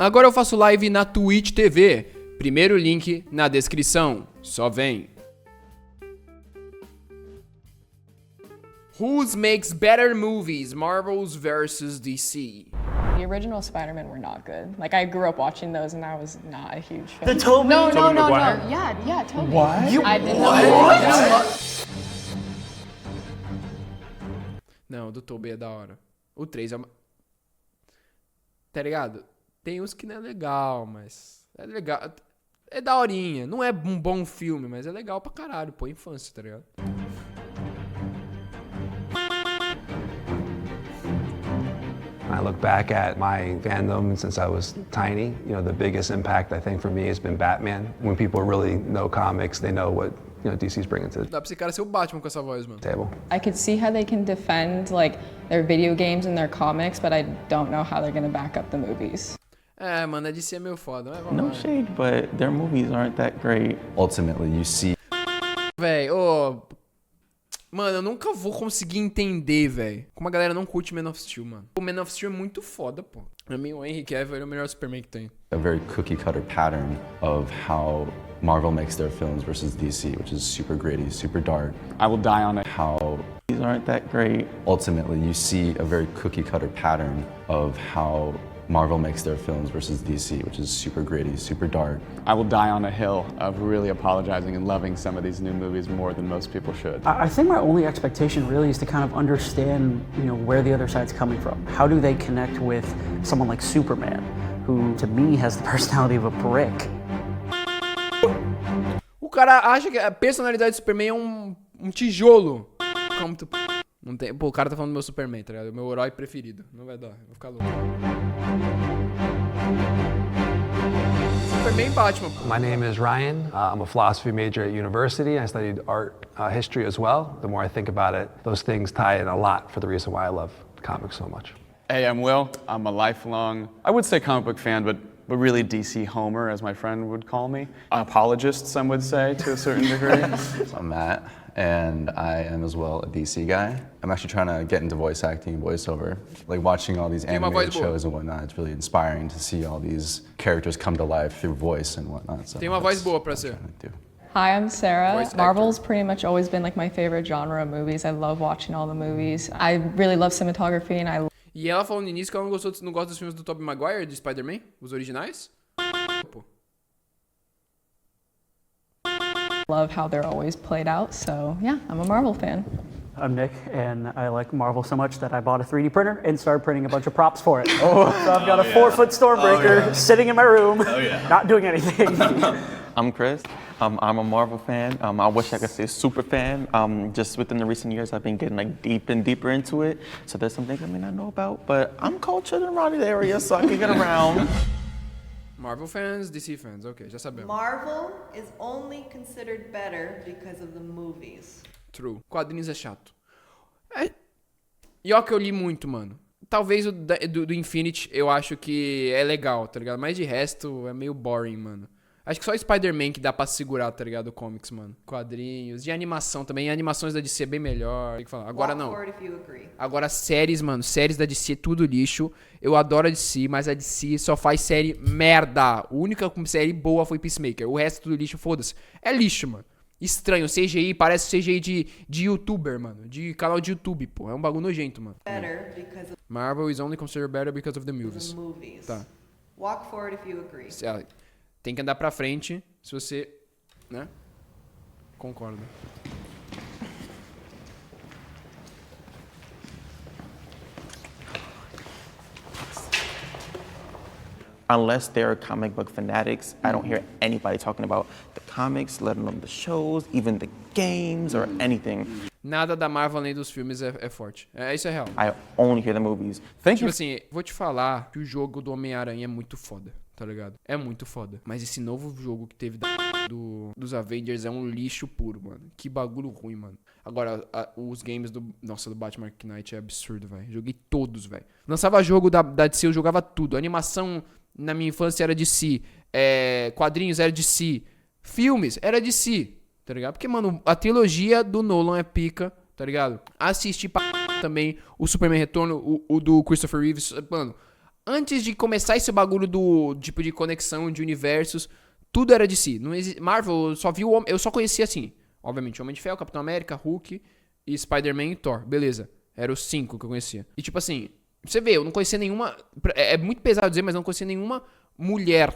Agora eu faço live na Twitch TV. Primeiro link na descrição. Só vem. Who makes better movies, Marvel's versus DC? The original Spider-Man were not good. Like, I grew up watching those and I was not a huge fan. The Tobey? No. Maguire? Yeah, Tobey. What? I didn't know. Não, o do Tobey é da hora. O 3 é uma... Tá ligado? Tem uns que não é legal, mas... É legal. É daorinha. Não é um bom filme, mas é legal pra caralho. Pô, infância, tá ligado? I look back at my fandom since I was tiny. You know, the biggest impact I think for me has been Batman. When people really know comics, they know what, you know, DC's bringing to the Dá pra esse cara ser o Batman com essa voz, mano. table. I could see how they can defend, like, their video games and their comics, but I don't know how they're gonna back up the movies. É, mano, a DC é meio foda. No shade, but their movies aren't that great. Ultimately, you see Véi, ô... Mano, eu nunca vou conseguir entender, velho, como a galera não curte Man of Steel, mano. O Man of Steel é muito foda, pô. Pra mim, o Henry Cavill é o melhor Superman que tem. a very cookie cutter pattern of how Marvel makes their films versus DC, which is super gritty, super dark. I will die on it. How These aren't that great. ultimately you see a very cookie cutter pattern of how Marvel makes their films versus DC, which is super gritty, super dark. I will die on a hill of really apologizing and loving some of these new movies more than most people should. I think my only expectation really is to kind of understand, you know, where the other side's coming from. How do they connect with someone like Superman, who to me has the personality of a brick? O cara acha que a personalidade do Superman é um tijolo. Como tu... Não tem... Pô, o cara tá falando do meu Superman, tá ligado? O meu herói preferido. Não vai dar, eu vou ficar louco. Superman e Batman, pô. My name is Ryan. I'm a philosophy major at university. I studied art history as well. The more I think about it, those things tie in a lot for the reason why I love comics so much. Hey, I'm Will. I'm a lifelong, I would say comic book fan, but really DC Homer, as my friend would call me. Apologist, some would say, to a certain degree. So I'm Matt, and I am as well a DC guy. I'm actually trying to get into voice acting and voiceover. Like watching all these animated shows and whatnot, it's really inspiring to see all these characters come to life through voice and whatnot. So Tem uma voz boa pra ser. Hi, I'm Sarah. Voice actor. Marvel's pretty much always been like my favorite genre of movies. I love watching all the movies. I really love cinematography and I E ela falou no início que ela não gosta dos filmes do Tobey Maguire, de Spider-Man, os originais. Pô. love how they're always played out. So yeah, I'm a Marvel fan. I'm Nick, and I like Marvel so much that I bought a 3D printer and started printing a bunch of props for it. So I've got a 4-foot Stormbreaker sitting in my room, not doing anything. I'm Chris. I'm a Marvel fan. I wish I could say super fan. Just within the recent years, I've been getting like deep and deeper into it. So there's some things I may not know about, but I'm cultured around the area, so I can get around. Marvel fans, DC fans, ok, já sabemos. Marvel is only considered better because of the movies. True. Quadrinhos é chato. E ó que eu li muito, mano. Talvez o do Infinity eu acho que é legal, tá ligado? Mas de resto é meio boring, mano. Acho que só Spider-Man que dá pra segurar, tá ligado? Comics, mano. Quadrinhos. De animação também. Animações da DC é bem melhor. Tem que falar. Agora não. Agora séries, mano. Séries da DC é tudo lixo. Eu adoro a DC, mas a DC só faz série merda. A única série boa foi Peacemaker. O resto tudo lixo, foda-se. É lixo, mano. Estranho. CGI, parece CGI de youtuber, mano. De canal de YouTube, pô. É um bagulho nojento, mano. Marvel is only considered better because of the movies. Tá. Walk forward if you agree. Tem que andar pra frente se você, né? Concorda. Unless they're comic book fanatics, I don't hear anybody talking about the comics, let alone the shows, even the games or anything. Nada da Marvel além dos filmes é forte. Isso é real. I only hear the movies. Tipo assim, vou te falar que o jogo do Homem-Aranha é muito foda, tá ligado? É muito foda. Mas esse novo jogo que teve dos Avengers é um lixo puro, mano. Que bagulho ruim, mano. Agora, os games do Batman Arkham Knight é absurdo, velho. Joguei todos, velho. Lançava jogo da DC, eu jogava tudo. A animação na minha infância era DC. Quadrinhos era DC. Filmes era DC, tá ligado? Porque, mano, a trilogia do Nolan é pica, tá ligado? Assisti também o Superman Retorno, o do Christopher Reeves. Mano, Antes de começar esse bagulho do tipo de conexão de universos, tudo era DC. Não Marvel, eu só conhecia assim. Obviamente, Homem de Ferro, Capitão América, Hulk e Spider-Man e Thor. Beleza. Eram os 5 que eu conhecia. E tipo assim, você vê, eu não conhecia nenhuma... É muito pesado dizer, mas eu não conhecia nenhuma mulher,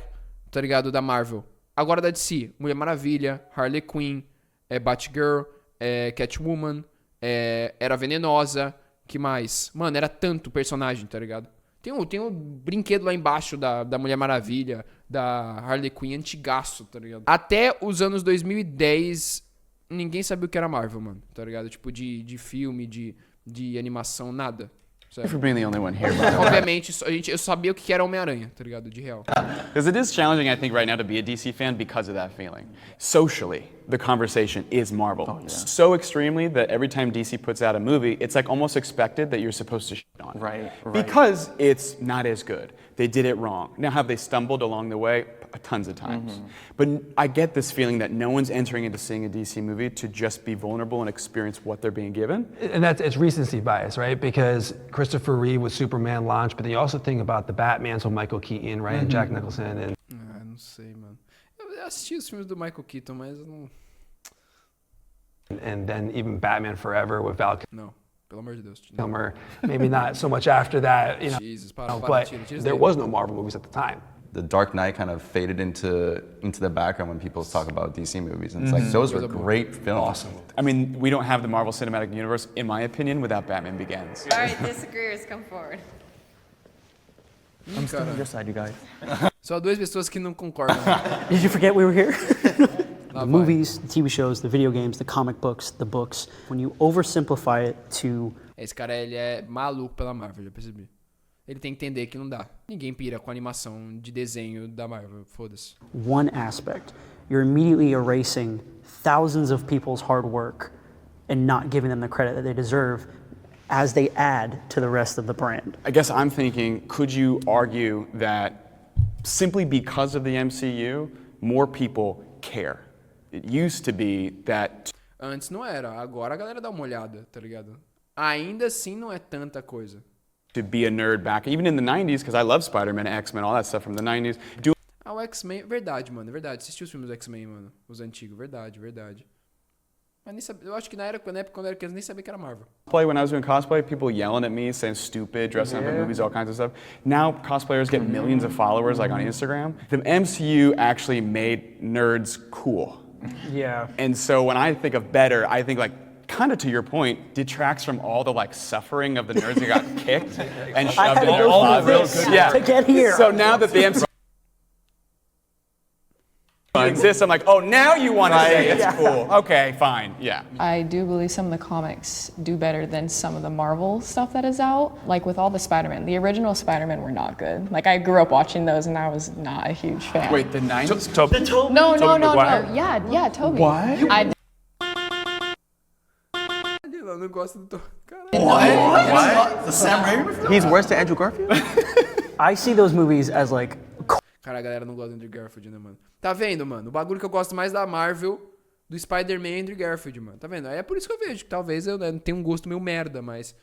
tá ligado, da Marvel. Agora da DC, Mulher Maravilha, Harley Quinn, Batgirl, Catwoman, Era Venenosa, que mais? Mano, era tanto personagem, tá ligado? Tem um brinquedo lá embaixo da Mulher Maravilha, da Harley Quinn, antigaço, tá ligado? Até os anos 2010, ninguém sabia o que era Marvel, mano, tá ligado? Tipo, de filme, de animação, nada. For being the only one here. Obviamente, eu sabia o que era Homem-Aranha, tá ligado? De real. Because it is challenging, I think, right now to be a DC fan because of that feeling. Socially, the conversation is Marvel. Oh, yeah. So extremely that every time DC puts out a movie, it's like almost expected that you're supposed to shit on it. Right. Because it's not as good. They did it wrong. Now, have they stumbled along the way? Tons of times. Mm-hmm. But I get this feeling that no one's entering into seeing a DC movie to just be vulnerable and experience what they're being given. And it's recency bias, right? Because Christopher Reeve with Superman launched, but then you also think about the Batman, so Michael Keaton, right? And Jack Nicholson. And não sei, mano. Eu assisti os filmes do Michael Keaton, mas eu não... And then even Batman Forever with Val Não, pelo amor de Deus. Kilmer. Maybe not so much after that, you know. Jesus, but there was no Marvel movies at the time. The Dark Knight kind of faded into the background when people talk about DC movies. And it's like, those were great films. Awesome. I mean, we don't have the Marvel Cinematic Universe, in my opinion, without Batman Begins. All right, disagreeers, come forward. I'm still on your side, you guys. Só 2 pessoas que não concordam. Did you forget we were here? Lá vai. The movies, the TV shows, the video games, the comic books, the books. When you oversimplify it to... Esse cara, ele é maluco pela Marvel, já percebi. Ele tem que entender que não dá. Ninguém pira com animação de desenho da Marvel, foda-se. One aspect, you're immediately erasing thousands of people's hard work and not giving them the credit that they deserve as they add to the rest of the brand. I guess I'm thinking, could you argue that simply because of the MCU, more people care? It used to be that... Antes não era, agora a galera dá uma olhada, tá ligado? Ainda assim não é tanta coisa. To be a nerd back, even in the 90s, because I love Spider-Man, X-Men, all that stuff from the 90s. O X-Men, verdade, mano, verdade. Assisti os filmes do X-Men, mano, os antigos, verdade. Mas nem sabia, eu acho que na época quando eu era criança, nem sabia que era Marvel. When I was doing cosplay, people yelling at me, saying stupid, dressing up in movies, all kinds of stuff. Now cosplayers get millions of followers, like on Instagram. The MCU actually made nerds cool. Yeah. And so when I think of better, I think like, kind of to your point, detracts from all the like suffering of the nerds who got kicked and shoved in their closets. To get here. So now that the MCU exists, I'm like, oh, now you want to say it's cool. Okay, fine, yeah. I do believe some of the comics do better than some of the Marvel stuff that is out. Like with all the Spider-Man, the original Spider-Man were not good. Like I grew up watching those and I was not a huge fan. Wait, the 90s? No. Yeah, Toby. What? Eu não gosto do... What? The Sam Raimi? He's worse than Andrew Garfield? I see those movies as like... Cara, a galera não gosta do Andrew Garfield, né, mano? Tá vendo, mano? O bagulho que eu gosto mais da Marvel, do Spider-Man e Andrew Garfield, mano. Tá vendo? É por isso que eu vejo, que talvez eu não tenha um gosto meio merda, mas...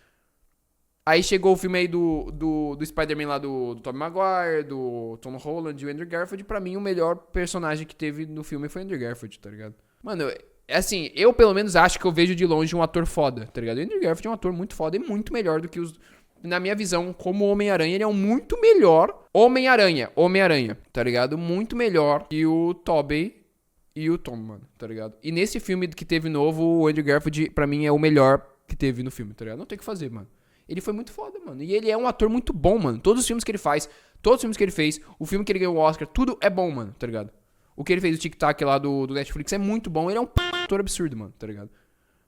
Aí chegou o filme aí do Spider-Man lá do Tobey Maguire, do Tom Holland e o Andrew Garfield. Pra mim, o melhor personagem que teve no filme foi o Andrew Garfield, tá ligado? Mano, assim, eu pelo menos acho que eu vejo de longe um ator foda, tá ligado? O Andrew Garfield é um ator muito foda e muito melhor do que os... Na minha visão, como Homem-Aranha, ele é um muito melhor Homem-Aranha, tá ligado? Muito melhor que o Tobey e o Tom, mano, tá ligado? E nesse filme que teve novo, o Andrew Garfield, pra mim, é o melhor que teve no filme, tá ligado? Não tem o que fazer, mano. Ele foi muito foda, mano. E ele é um ator muito bom, mano. Todos os filmes que ele faz, todos os filmes que ele fez, o filme que ele ganhou o Oscar, tudo é bom, mano, tá ligado? O que ele fez, o Tic-Tac lá do Netflix, é muito bom. Ele é um ator absurdo, mano, tá ligado?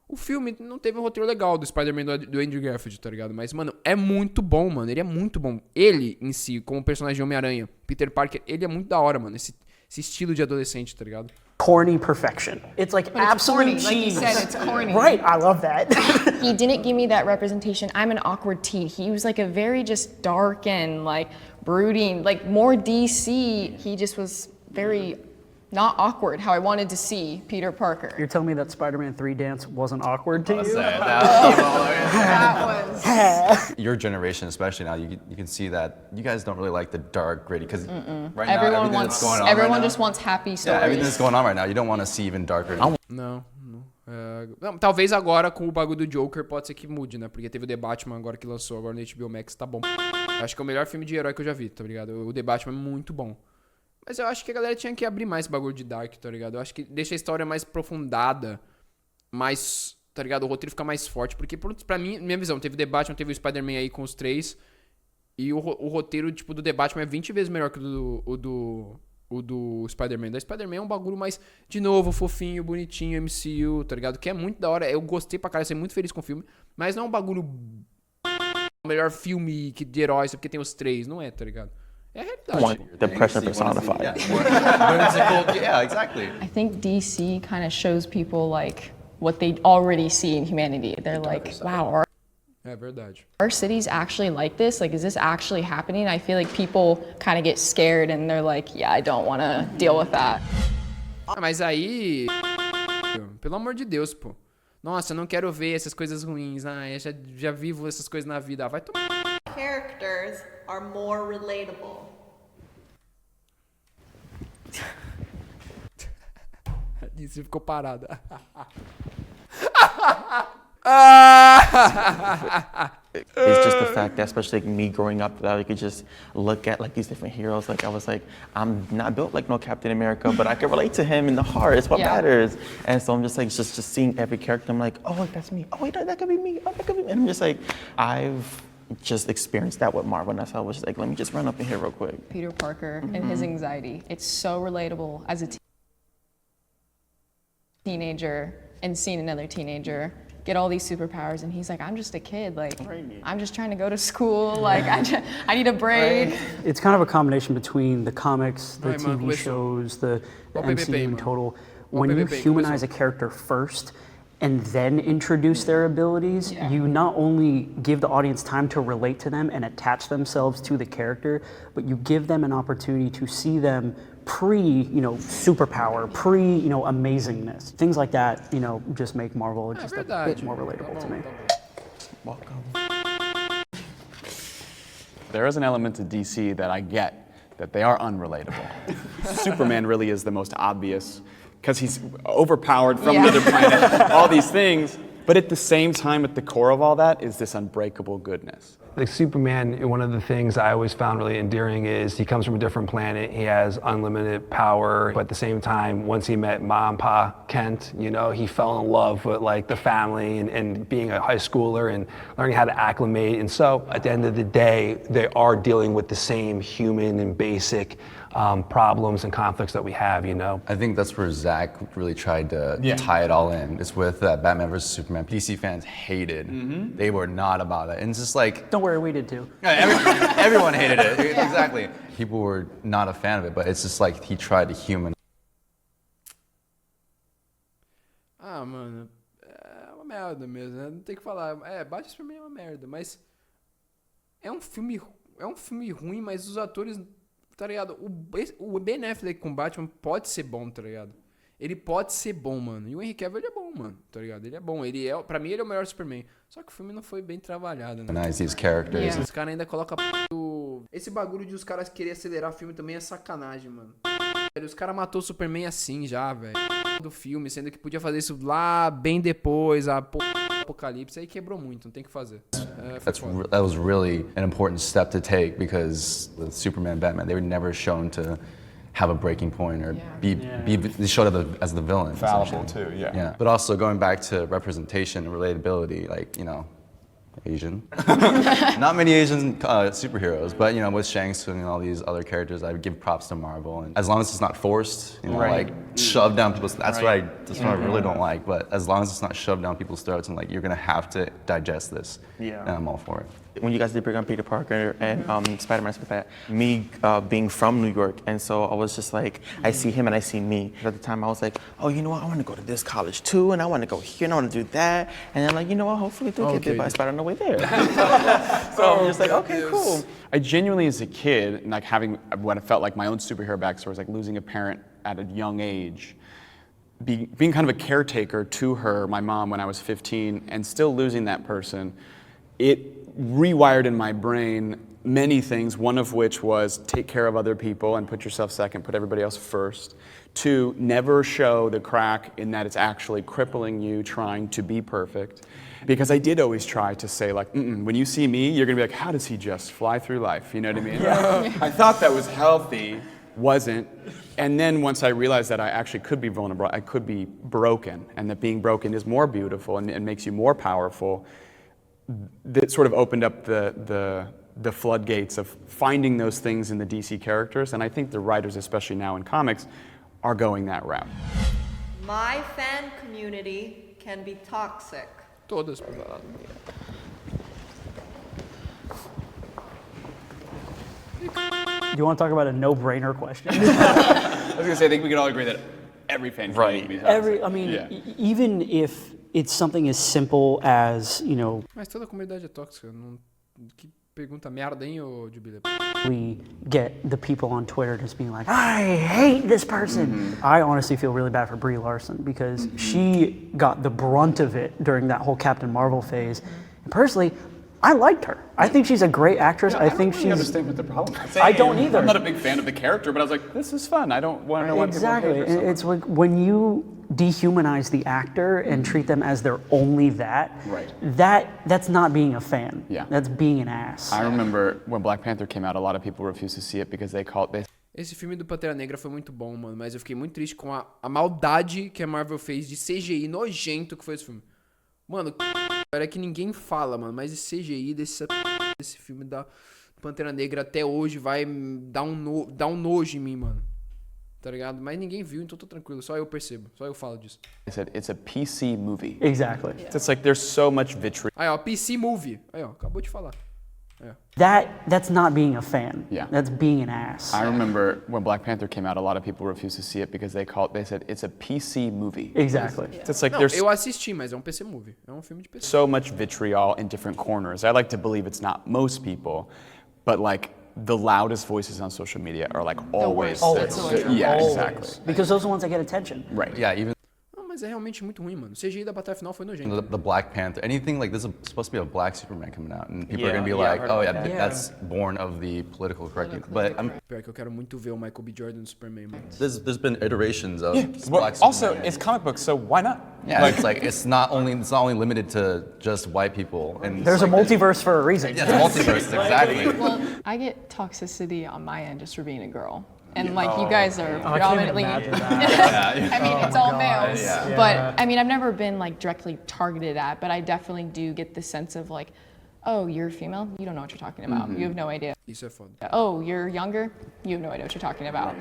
O filme não teve um roteiro legal do Spider-Man do Andrew Garfield, tá ligado? Mas, mano, é muito bom, mano. Ele é muito bom. Ele, em si, como personagem de Homem-Aranha, Peter Parker, ele é muito da hora, mano. Esse estilo de adolescente, tá ligado? Corny perfection. It's like But absolute it's corny, cheese. like you said, it's corny. Right, I love that. He didn't give me that representation. I'm an awkward teen. He was like a very just dark and like brooding, like more DC. He just was very not awkward, how I wanted to see Peter Parker. You're telling me that Spider-Man 3 dance wasn't awkward to you? That was... Your generation, especially now, you can see that you guys don't really like the dark, gritty, because right now, Everyone everything that's going on everyone right just now, wants happy stories. yeah, everything that's going on right now, you don't want to see even darker. Não. Não, talvez agora com o bagulho do Joker pode ser que mude, né? Porque teve o The Batman agora que lançou agora no HBO Max, tá bom. Acho que é o melhor filme de herói que eu já vi, tá ligado? O The Batman é muito bom. Mas eu acho que a galera tinha que abrir mais esse bagulho de Dark, tá ligado? Eu acho que deixa a história mais aprofundada, mais, tá ligado? O roteiro fica mais forte, porque pra mim, minha visão, teve o The Batman, teve o Spider-Man aí com os 3, e o roteiro, tipo, do The Batman é 20 vezes melhor que o do Spider-Man. Da Spider-Man é um bagulho mais, de novo, fofinho, bonitinho, MCU, tá ligado? Que é muito da hora, eu gostei pra caralho, saí muito feliz com o filme, mas não é um bagulho o melhor filme de heróis, porque tem os 3, não é, tá ligado? É a realidade. Depression personified. Yeah, exactly. I think DC kind of shows people like what they already see in humanity. They're like, wow, É verdade. our city's actually like this? Like, is this actually happening? I feel like people kind of get scared and they're like, yeah, I don't want to deal with that. Ah, mas aí... Pelo amor de Deus, pô. Nossa, eu não quero ver essas coisas ruins. Ah, eu já vivo essas coisas na vida. Ah, vai tomar... Characters are more relatable. Isso ficou parada. It's just the fact that, especially like me growing up, that I could just look at like these different heroes. Like I was like, I'm not built like no Captain America, but I can relate to him in the heart. It's what matters. And so I'm just like, just seeing every character. I'm like, oh, that's me. Oh, wait, that could be me. Oh, that could be me. And I'm just like, I've just experienced that with Marvel. And that's how I was just like, let me just run up in here real quick. Peter Parker and his anxiety. It's so relatable as a teenager and seeing another teenager get all these superpowers, and he's like, I'm just a kid, like, I'm just trying to go to school, like, I need a break. It's kind of a combination between the comics, the TV shows, the MCU in total. When you humanize a character first and then introduce their abilities, you not only give the audience time to relate to them and attach themselves to the character, but you give them an opportunity to see them superpower, amazingness. Things like that, just make Marvel just a bit more relatable to me. Welcome. There is an element to DC that I get, that they are unrelatable. Superman really is the most obvious, because he's overpowered from another planet, all these things. But at the same time, at the core of all that is this unbreakable goodness. Like Superman, one of the things I always found really endearing is he comes from a different planet, he has unlimited power, but at the same time, once he met Ma and Pa Kent, he fell in love with like the family and being a high schooler and learning how to acclimate. And so at the end of the day, they are dealing with the same human and basic problems and conflicts that we have, I think that's where Zach really tried to tie it all in. It's with Batman vs. Superman. DC fans hated. They were not about it. And it's just like... Don't worry, we did too. Everyone hated it. Exactly. People were not a fan of it, but it's just like he tried to humanize. Ah, mano, é uma merda mesmo, né? Não tem o que falar. Batman Superman é uma merda, mas é um filme ruim, mas os atores, tá ligado? O Ben Affleck com Batman pode ser bom, tá ligado? Ele pode ser bom, mano. E o Henry Cavill, ele é bom, mano, tá ligado? Ele é bom. Pra mim, ele é o melhor Superman. Só que o filme não foi bem trabalhado, né? These characters. Os caras ainda colocam esse bagulho de os caras querer acelerar o filme também é sacanagem, mano. Os caras matou o Superman assim já, velho. Do filme, sendo que podia fazer isso lá bem depois, Apocalipse, aí quebrou muito, não tem o que fazer. That was really an important step to take, because with Superman, Batman, they were never shown to have a breaking point or be showed as the villain. Fallible too, yeah. But also going back to representation and relatability, like, Asian. Not many Asian superheroes, but with Shang Tsung and all these other characters, I would give props to Marvel. And as long as it's not forced, like shoved down people's, that's what I really don't like. But as long as it's not shoved down people's throats and like you're gonna have to digest this, then I'm all for it. When you guys did bring on Peter Parker and Spider-Man, stuff like that, me being from New York, and so I was just like, I see him and I see me. At the time I was like, oh, you know what, I want to go to this college too, and I want to go here, and I want to do that. And then like, you know what, hopefully they'll get bit by a spider on the way there. So I'm just like, okay, cool. I genuinely, as a kid, like having what I felt like my own superhero backstory was like losing a parent at a young age, being kind of a caretaker to her, my mom, when I was 15, and still losing that person, it rewired in my brain many things, one of which was take care of other people and put yourself second, put everybody else first. 2, never show the crack in that it's actually crippling you trying to be perfect. Because I did always try to say like, when you see me, you're gonna be like, how does he just fly through life? You know what I mean? I thought that was healthy, wasn't. And then once I realized that I actually could be vulnerable, I could be broken, and that being broken is more beautiful and makes you more powerful, that sort of opened up the floodgates of finding those things in the DC characters, and I think the writers, especially now in comics, are going that route. My fan community can be toxic. Todos. Do you want to talk about a no-brainer question? I was gonna say, I think we can all agree that every fan community can be toxic. Even if it's something as simple as, you know, Mas toda a comunidade é tóxica. Não... Que pergunta merda, hein, ô Jubileu? we get the people on Twitter just being like, I hate this person. I honestly feel really bad for Brie Larson because she got the brunt of it during that whole Captain Marvel phase. And personally, I liked her. I think she's a great actress. I think really understand what the problem is. I don't either. I'm not a big fan of the character, but I was like, this is fun. I don't want to know what Exactly. It's like when you dehumanize the actor and treat them as they're only that, that's not being a fan. Yeah. That's being an ass. I remember when Black Panther came out, a lot of people refused to see it because they called it. Esse filme do Pantera Negra foi muito bom, mano, mas eu fiquei muito triste com a maldade que a Marvel fez de CGI nojento que foi esse filme. Mano, é que ninguém fala, mano, mas esse CGI desse filme da Pantera Negra até hoje vai dar um nojo em mim, mano. Tá ligado? Mas ninguém viu, então tô tranquilo. Só eu percebo. Só eu falo disso. I said, it's a PC movie. Exactly. It's like there's so much vitriol. Aí, ó, PC Movie. Aí, ó, acabou de falar. That's not being a fan. Yeah. That's being an ass. I remember when Black Panther came out, a lot of people refused to see it because they said it's a PC movie. Exactly. It's like Não, there's eu assisti, mas é um PC Movie. É um filme de PC. so much vitriol in different corners. I like to believe it's not most people, but like the loudest voices on social media are like always Always. Yeah, Always. exactly. Because those are the ones that get attention. Right. Yeah, even Não, mas é realmente muito ruim, mano. O CGI da batalha final foi nojento. the Black Panther, anything like this is supposed to be a black Superman coming out, and people are Yeah, gonna be yeah, I like, heard oh about yeah, that. that's born of the political correctness. But Pior que eu quero muito ver o Michael B. Jordan no Superman, mano. there's been iterations of Well, black also, Superman. it's comic books, so why not? Yeah, it's like it's not only limited to just white people. And There's a like, multiverse for a reason. Yeah, it's multiverse, exactly. Well, I get toxicity on my end just for being a girl. And like you guys are predominantly, I mean, it's all males. Yeah. But I mean, I've never been like directly targeted at, but I definitely do get the sense of like, oh, you're a female? You don't know what you're talking about. You have no idea. Isso é foda. Oh, you're younger? You have no idea what you're talking about.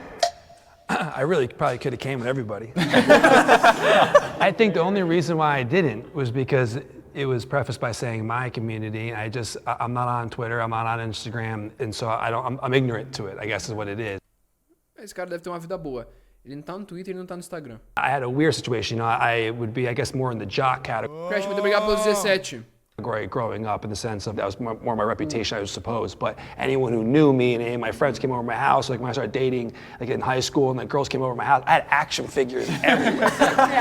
I really probably could have came with everybody. I think the only reason why I didn't was because it was prefaced by saying my community. I'm not on Twitter, I'm not on Instagram, and so I'm ignorant to it, I guess is what it is. Esse cara deve ter uma vida boa. Ele não tá no Twitter, ele não tá no Instagram. I had a weird situation, you know, I would be, I guess, more in the jock category. Crash, muito obrigado pelos 17. Growing up in the sense of that was more my reputation, I suppose. But anyone who knew me and any of my friends came over to my house, like when I started dating, like in high school, and like girls came over to my house, I had action figures everywhere.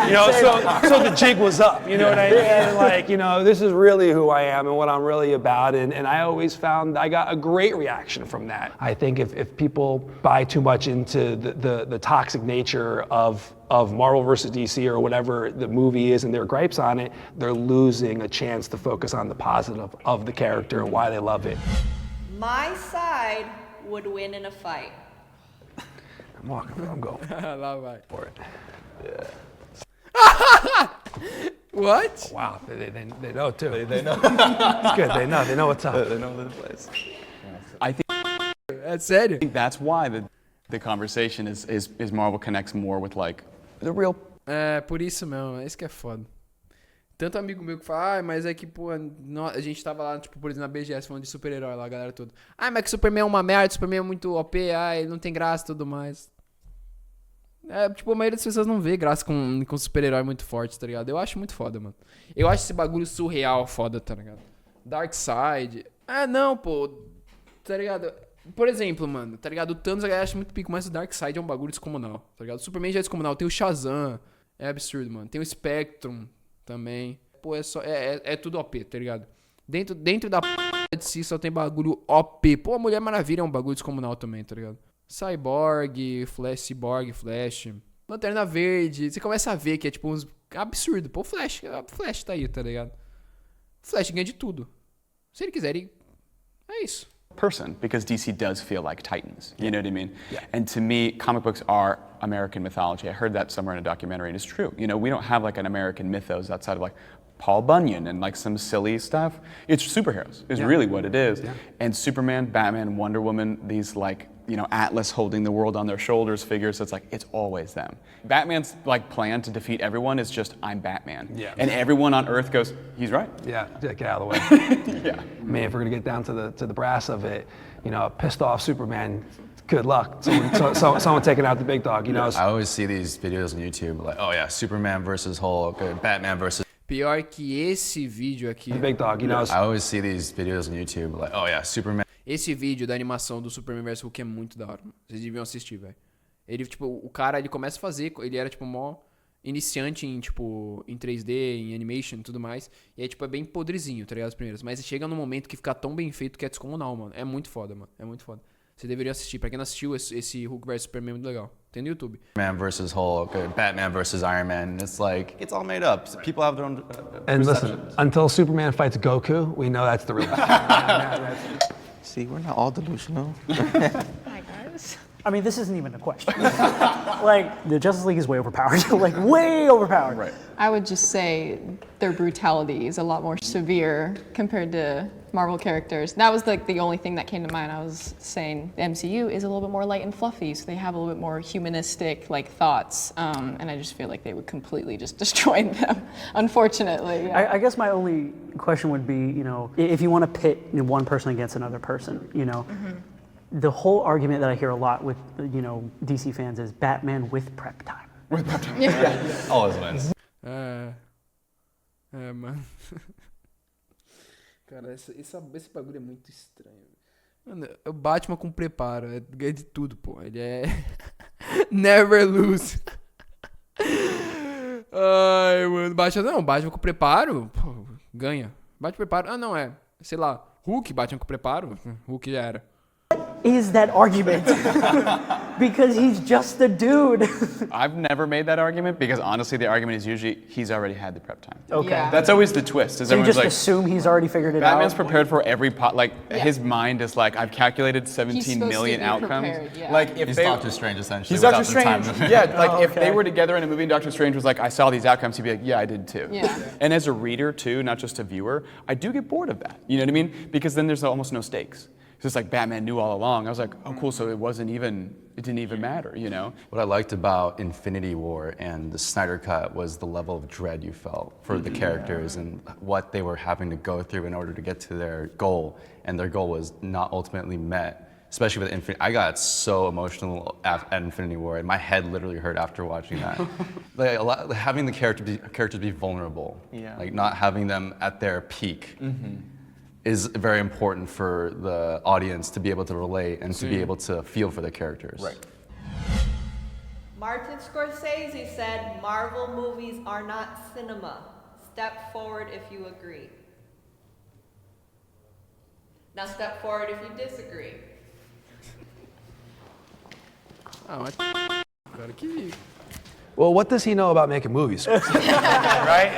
You know, so the jig was up. You know what I mean? And like, you know, this is really who I am and what I'm really about. And I always found I got a great reaction from that. I think if people buy too much into the toxic nature of Marvel versus DC or whatever the movie is and their gripes on it, they're losing a chance to focus on the positive of the character and why they love it. My side would win in a fight. I'm walking, I'm going Lá vai. for it. What? Wow, they know too. They know. It's good, they know what's up. They know the place. I think É sério? that's why the conversation is Marvel connects more with like the real. É, por isso mesmo. É isso que é foda. Tanto amigo meu que fala, mas é que, pô, a gente tava lá, tipo, por exemplo, na BGS falando de super-herói lá, a galera toda. Mas que Superman é uma merda, Superman é muito OP, ele não tem graça e tudo mais. Tipo, a maioria das pessoas não vê graça com super-herói muito forte, tá ligado? Eu acho muito foda, mano. Eu acho esse bagulho surreal foda, tá ligado? Darkseid. Não, pô, tá ligado? Por exemplo, mano, tá ligado? O Thanos a galera acha muito pico, mas o Darkseid é um bagulho descomunal, tá ligado? O Superman já é descomunal, tem o Shazam, é absurdo, mano. Tem o Spectrum também. Pô, é tudo OP, tá ligado? Dentro da de si só tem bagulho OP. Pô, a Mulher Maravilha é um bagulho descomunal também, tá ligado? Cyborg, Flash, Lanterna Verde. Você começa a ver que é tipo uns absurdo. Pô, o Flash tá aí, tá ligado? O Flash ganha de tudo. Se ele quiser, é isso. Person, because DC does feel like titans, you know what I mean? Yeah. And to me, comic books are American mythology. I heard that somewhere in a documentary, and it's true. You know, we don't have like an American mythos outside of like Paul Bunyan and like some silly stuff. It's superheroes, is really what it is. Yeah. And Superman, Batman, Wonder Woman, these like, you know, Atlas holding the world on their shoulders figures, it's like, it's always them. Batman's like plan to defeat everyone is just, I'm Batman. Yeah. And everyone on Earth goes, he's right. Yeah, get out of the way. Yeah. I mean, if we're gonna get down to the brass of it, you know, a pissed off Superman, good luck. Someone taking out the big dog, you know. I always see these videos on YouTube, like, oh yeah, Superman versus Hulk, or Batman versus... Pior que esse vídeo aqui. The big dog, you know. I always see these videos on YouTube, like, oh yeah, Superman. Esse vídeo da animação do Superman vs Hulk é muito da hora. Vocês deviam assistir, velho. Ele, tipo, o cara, ele começa a fazer, ele era, tipo, mó iniciante em, tipo, em 3D, em animation e tudo mais. E aí, tipo, é bem podrezinho, tá ligado? As primeiras. Mas chega num momento que fica tão bem feito que é descomunal, mano. É muito foda, mano. É muito foda. Você deveria assistir. Pra quem não assistiu, esse Hulk vs Superman é muito legal. Tem no YouTube. Man versus Hulk, or Batman versus Iron Man. It's like, it's all made up. People have their own And listen, until Superman fights Goku, we know that's the real See, we're not all delusional. Hi, guys. I mean, this isn't even a question. Like, the Justice League is way overpowered. Like, way overpowered. Right. I would just say their brutality is a lot more severe compared to Marvel characters. That was like the only thing that came to mind. I was saying the MCU is a little bit more light and fluffy, so they have a little bit more humanistic like thoughts, and I just feel like they would completely just destroy them, unfortunately. Yeah. I guess my only question would be, you know, if you want to pit one person against another person, you know, the whole argument that I hear a lot with, you know, DC fans is Batman with prep time. With prep time. Yeah. Always wins. Mano. Cara, esse bagulho é muito estranho. Mano, o Batman com preparo. Ganha de tudo, pô. Ele é... Never lose. Ai, mano. Batman com preparo, pô, ganha. Batman com preparo... não, sei lá. Hulk, Batman com preparo. Hulk já era. Is that argument? Because he's just a dude. I've never made that argument because honestly the argument is usually he's already had the prep time. Okay. Yeah. That's always the twist. Is So you everyone's just like, assume he's already figured it Batman's out? prepared for every Yeah. his mind is like, I've calculated He's 17 supposed million to be outcomes. prepared, yeah. Like if He's they, Doctor Strange, essentially. He's Doctor without the Strange. time. Yeah, like if okay. they were together in a movie and Doctor Strange was like, I saw these outcomes, he'd be like, yeah, I did too. Yeah. And as a reader too, not just a viewer, I do get bored of that. You know what I mean? Because then there's almost no stakes. It's just like Batman knew all along. I was like, oh cool, so it didn't even matter, you know? What I liked about Infinity War and the Snyder Cut was the level of dread you felt for the characters and what they were having to go through in order to get to their goal. And their goal was not ultimately met. Especially with Infinity, I got so emotional at Infinity War, and my head literally hurt after watching that. Like having the characters be vulnerable, like not having them at their peak, is very important for the audience to be able to relate and to be able to feel for the characters. Right. Martin Scorsese said Marvel movies are not cinema. Step forward if you agree. Now step forward if you disagree. Mas... Cara, que... Well, what does he know about making movies? Right?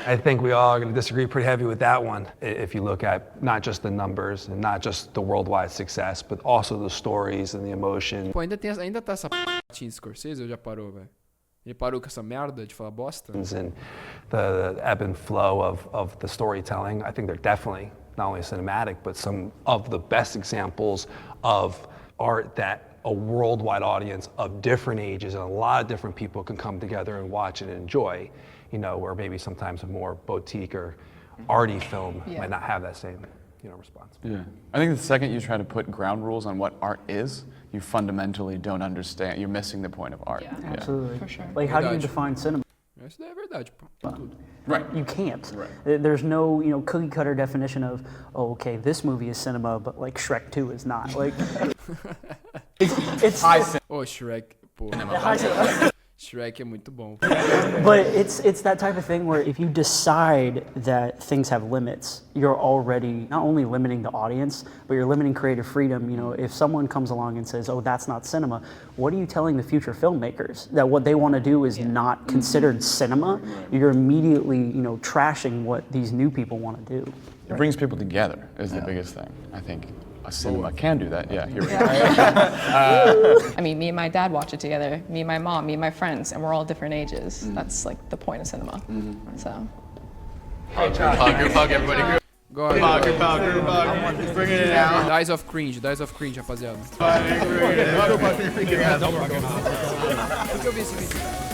I think we all are going to disagree pretty heavy with that one. If you look at not just the numbers and not just the worldwide success, but also the stories and the emotion. Pô, ainda tá essa Martin Scorsese ou já parou, velho? Ele parou com essa merda de falar bosta? And the ebb and flow of the storytelling. I think they're definitely not only cinematic, but some of the best examples of art that a worldwide audience of different ages and a lot of different people can come together and watch and enjoy. you know, where maybe sometimes a more boutique or arty film might not have that same, you know, response. Yeah. I think the second you try to put ground rules on what art is, you fundamentally don't understand. You're missing the point of art. Yeah. Absolutely. For sure. Like, how do you define cinema? Isso daí é verdade, pô. Tudo. Right. You can't. Right. There's no, you know, cookie cutter definition of, oh, okay, this movie is cinema, but like Shrek 2 is not. Like, it's Ô, Shrek, pô. Shrek é muito bom. But it's that type of thing where if you decide that things have limits, you're already not only limiting the audience, but you're limiting creative freedom. You know, if someone comes along and says, "Oh, that's not cinema," what are you telling the future filmmakers? That what they want to do is not considered cinema? You're immediately, you know, trashing what these new people want to do. It brings people together is the biggest thing, I think. A cinema can do that, yeah. Here we go. I mean, me and my dad watch it together. Me and my mom, me and my friends, and we're all different ages. That's like the point of cinema. So. Hug everybody. Go on. Hug. Bringing it out. Dies of cringe, rapaziada. Por que eu vi esse vídeo?